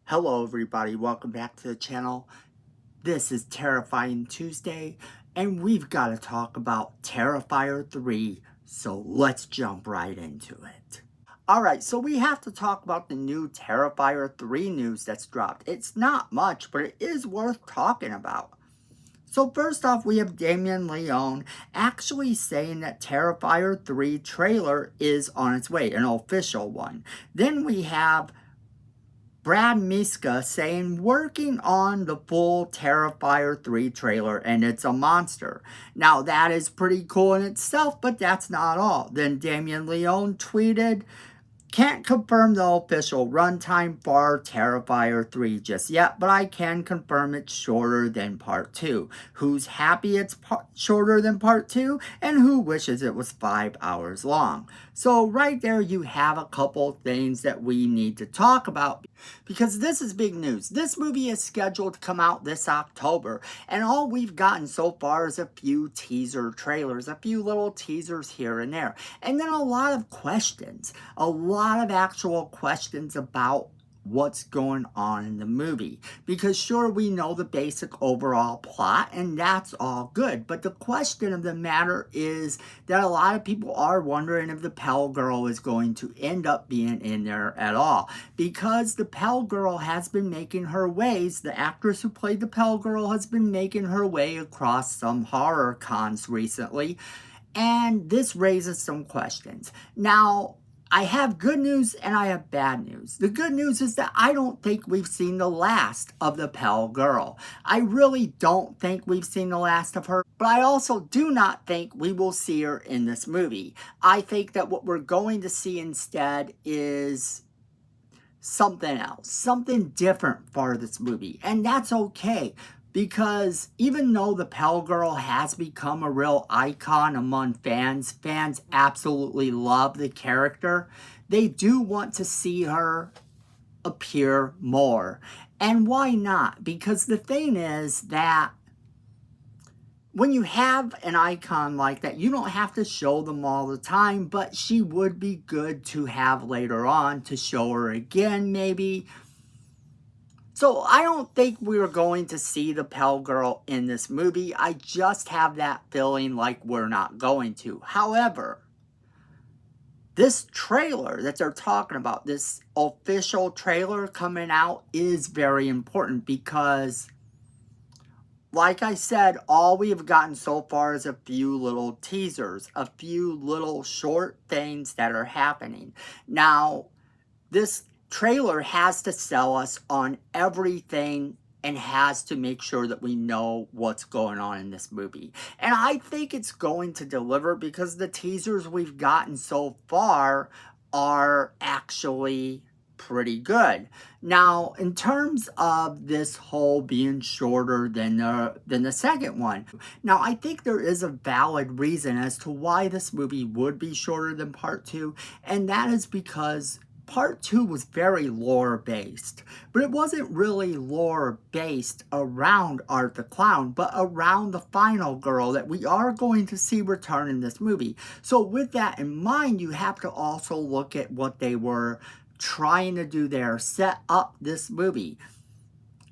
Hello everybody, welcome back to the channel. This is Terrifying Tuesday, and we've got to talk about Terrifier 3, so let's jump right into it. Alright, so we have to talk about the new Terrifier 3 news that's dropped. It's not much, but it is worth talking about. So first off, we have Damien Leone actually saying that Terrifier 3 trailer is on its way, an official one. Then we have Brad Miska saying working on the full Terrifier 3 trailer and it's a monster. Now that is pretty cool in itself, but that's not all. Then Damien Leone tweeted, can't confirm the official runtime for Terrifier 3 just yet, but I can confirm it's shorter than Part 2. Who's happy it's shorter than Part 2, and who wishes it was 5 hours long? So right there you have a couple things that we need to talk about, because this is big news. This movie is scheduled to come out this October, and all we've gotten so far is a few teaser trailers, a few little teasers here and there, and then a lot of questions, a lot of actual questions about what's going on in the movie. Because sure, we know the basic overall plot, and that's all good, but the question of the matter is that a lot of people are wondering if the Pell Girl is going to end up being in there at all, because the Pell Girl has been making her ways, the actress who played the Pell Girl has been making her way across some horror cons recently, and this raises some questions. Now, I have good news and I have bad news. The good news is that I don't think we've seen the last of the Pell Girl. I really don't think we've seen the last of her, but I also do not think we will see her in this movie. I think that what we're going to see instead is something else, something different for this movie, and that's okay. Because even though the Pell Girl has become a real icon among fans, fans absolutely love the character, they do want to see her appear more. And why not? Because the thing is that when you have an icon like that, you don't have to show them all the time, but she would be good to have later on, to show her again maybe. So I don't think we are going to see the Pell Girl in this movie. I just have that feeling like we're not going to. However, this trailer that they're talking about, this official trailer coming out, is very important because, like I said, all we have gotten so far is a few little teasers, a few little short things that are happening. Now, this trailer has to sell us on everything and has to make sure that we know what's going on in this movie. And I think it's going to deliver because the teasers we've gotten so far are actually pretty good. Now, in terms of this whole being shorter than the second one, now I think there is a valid reason as to why this movie would be shorter than Part 2, and that is because Part 2 was very lore-based, but it wasn't really lore-based around Art the Clown, but around the final girl that we are going to see return in this movie. So with that in mind, you have to also look at what they were trying to do there, set up this movie.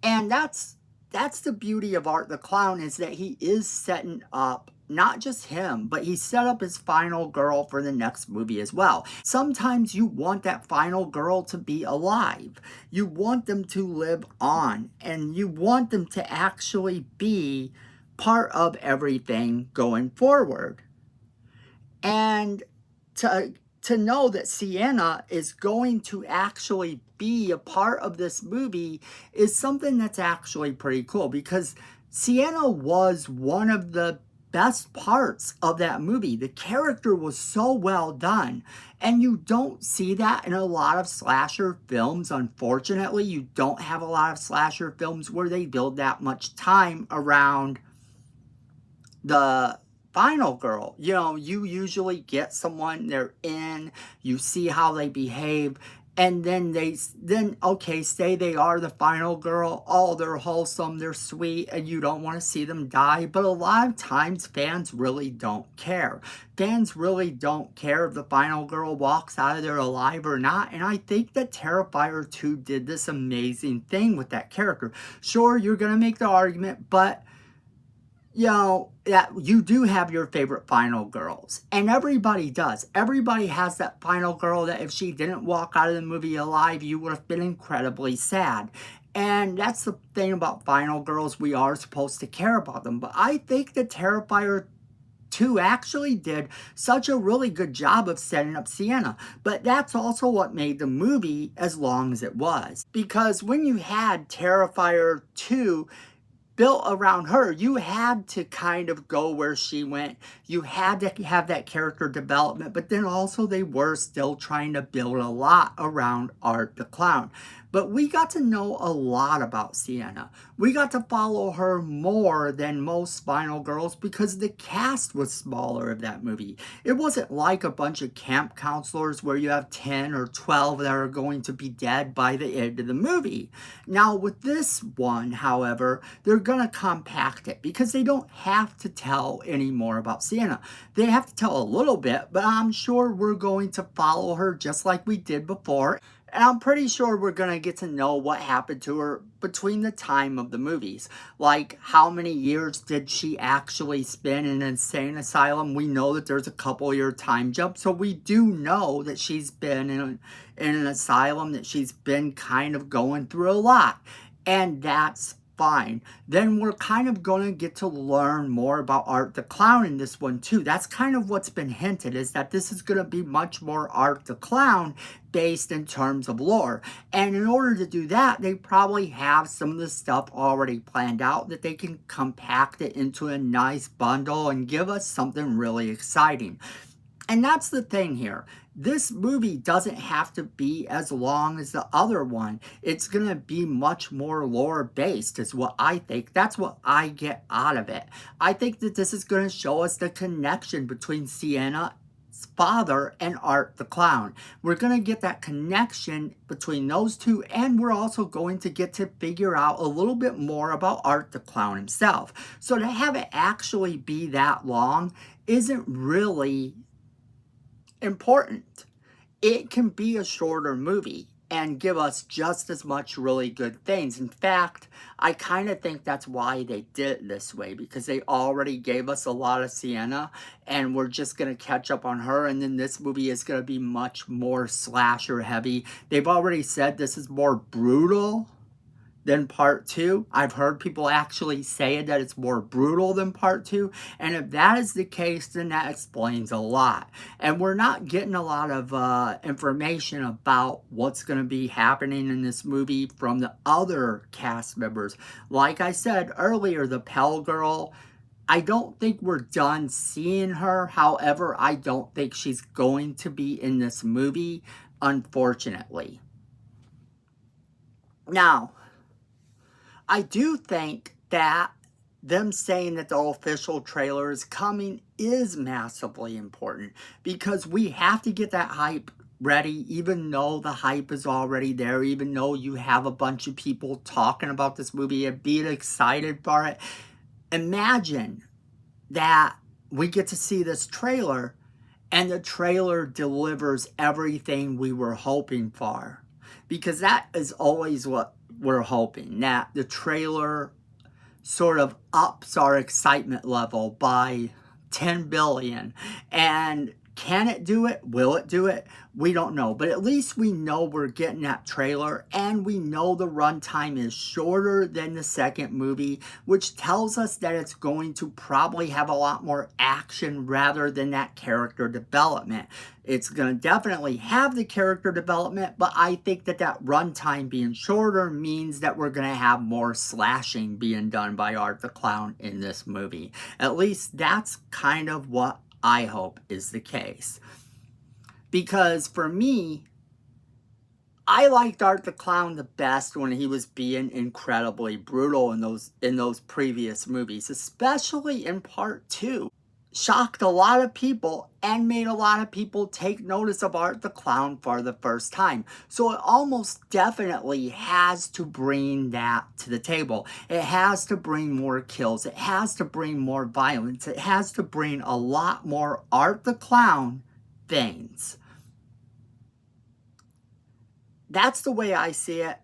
And that's the beauty of Art the Clown, is that he is setting up not just him, but he set up his final girl for the next movie as well. Sometimes you want that final girl to be alive. You want them to live on, and you want them to actually be part of everything going forward. And to know that Sienna is going to actually be a part of this movie is something that's actually pretty cool, because Sienna was one of the best parts of that movie. The character was so well done, and you don't see that in a lot of slasher films. Unfortunately, you don't have a lot of slasher films where they build that much time around the final girl. You know, you usually get someone, they're in, you see how they behave, And then okay, say they are the final girl. Oh, they're wholesome, they're sweet, and you don't want to see them die. But a lot of times fans really don't care. Fans really don't care if the final girl walks out of there alive or not. And I think that Terrifier 2 did this amazing thing with that character. Sure, you're gonna make the argument, but you know, that you do have your favorite final girls. And everybody does. Everybody has that final girl that if she didn't walk out of the movie alive, you would have been incredibly sad. And that's the thing about final girls. We are supposed to care about them. But I think that Terrifier 2 actually did such a really good job of setting up Sienna. But that's also what made the movie as long as it was. Because when you had Terrifier 2 built around her, you had to kind of go where she went. You had to have that character development, but then also they were still trying to build a lot around Art the Clown. But we got to know a lot about Sienna. We got to follow her more than most final girls because the cast was smaller of that movie. It wasn't like a bunch of camp counselors where you have 10 or 12 that are going to be dead by the end of the movie. Now with this one, however, they're going to compact it because they don't have to tell any more about Sienna. They have to tell a little bit, but I'm sure we're going to follow her just like we did before. And I'm pretty sure we're going to get to know what happened to her between the time of the movies. Like, how many years did she actually spend in an insane asylum? We know that there's a couple-year time jump, so we do know that she's been in an asylum, that she's been kind of going through a lot. And that's fine. Then we're kind of going to get to learn more about Art the Clown in this one too. That's kind of what's been hinted, is that this is going to be much more Art the Clown based in terms of lore. And in order to do that, they probably have some of the stuff already planned out that they can compact it into a nice bundle and give us something really exciting. And that's the thing here. This movie doesn't have to be as long as the other one. It's going to be much more lore based is what I think. That's what I get out of it. I think that this is going to show us the connection between Sienna's father and Art the Clown. We're going to get that connection between those two, and we're also going to get to figure out a little bit more about Art the Clown himself. So to have it actually be that long isn't really important. It can be a shorter movie and give us just as much really good things. In fact, I kind of think that's why they did it this way, because they already gave us a lot of Sienna and we're just going to catch up on her, and then this movie is going to be much more slasher heavy. They've already said this is more brutal than part 2. I've heard people actually say that it's more brutal than part 2. And if that is the case, then that explains a lot. And we're not getting a lot of information about what's going to be happening in this movie from the other cast members. Like I said earlier, the Pell Girl, I don't think we're done seeing her. However, I don't think she's going to be in this movie, unfortunately. Now, I do think that them saying that the official trailer is coming is massively important, because we have to get that hype ready, even though the hype is already there, even though you have a bunch of people talking about this movie and being excited for it. Imagine that we get to see this trailer and the trailer delivers everything we were hoping for, because that is always what we're hoping, that the trailer sort of ups our excitement level by 10 billion. And can it do it? Will it do it? We don't know. But at least we know we're getting that trailer, and we know the runtime is shorter than the second movie, which tells us that it's going to probably have a lot more action rather than that character development. It's going to definitely have the character development, but I think that that runtime being shorter means that we're going to have more slashing being done by Art the Clown in this movie. At least that's kind of what I hope is the case. Because for me, I liked Art the Clown the best when he was being incredibly brutal in those previous movies, especially in part 2. shocked a lot of people and made a lot of people take notice of Art the Clown for the first time. So it almost definitely has to bring that to the table. It has to bring more kills. It has to bring more violence. It has to bring a lot more Art the Clown things. That's the way I see it.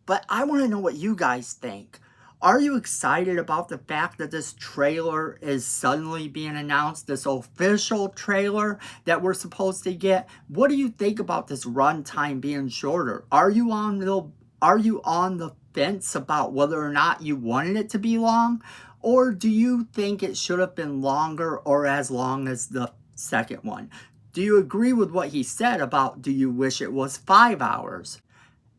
But I want to know what you guys think. Are you excited about the fact that this trailer is suddenly being announced, this official trailer that we're supposed to get? What do you think about this runtime being shorter? Are you on the fence about whether or not you wanted it to be long? Or do you think it should have been longer or as long as the second one? Do you agree with what he said about do you wish it was 5 hours?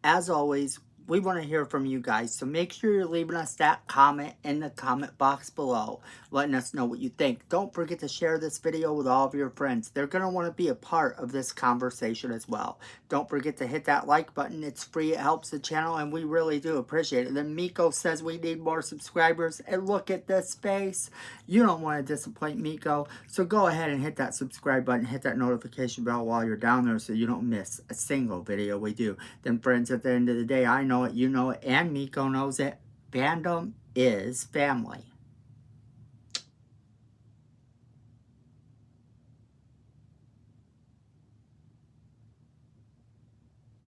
As always, we want to hear from you guys, so make sure you're leaving us that comment in the comment box below, letting us know what you think. Don't forget to share this video with all of your friends. They're going to want to be a part of this conversation as well. Don't forget to hit that like button. It's free. It helps the channel, and we really do appreciate it. Then Miko says we need more subscribers, and look at this face. You don't want to disappoint Miko, so go ahead and hit that subscribe button. Hit that notification bell while you're down there so you don't miss a single video we do. Then friends, at the end of the day, I know it, you know it, and Miko knows it. Fandom is family.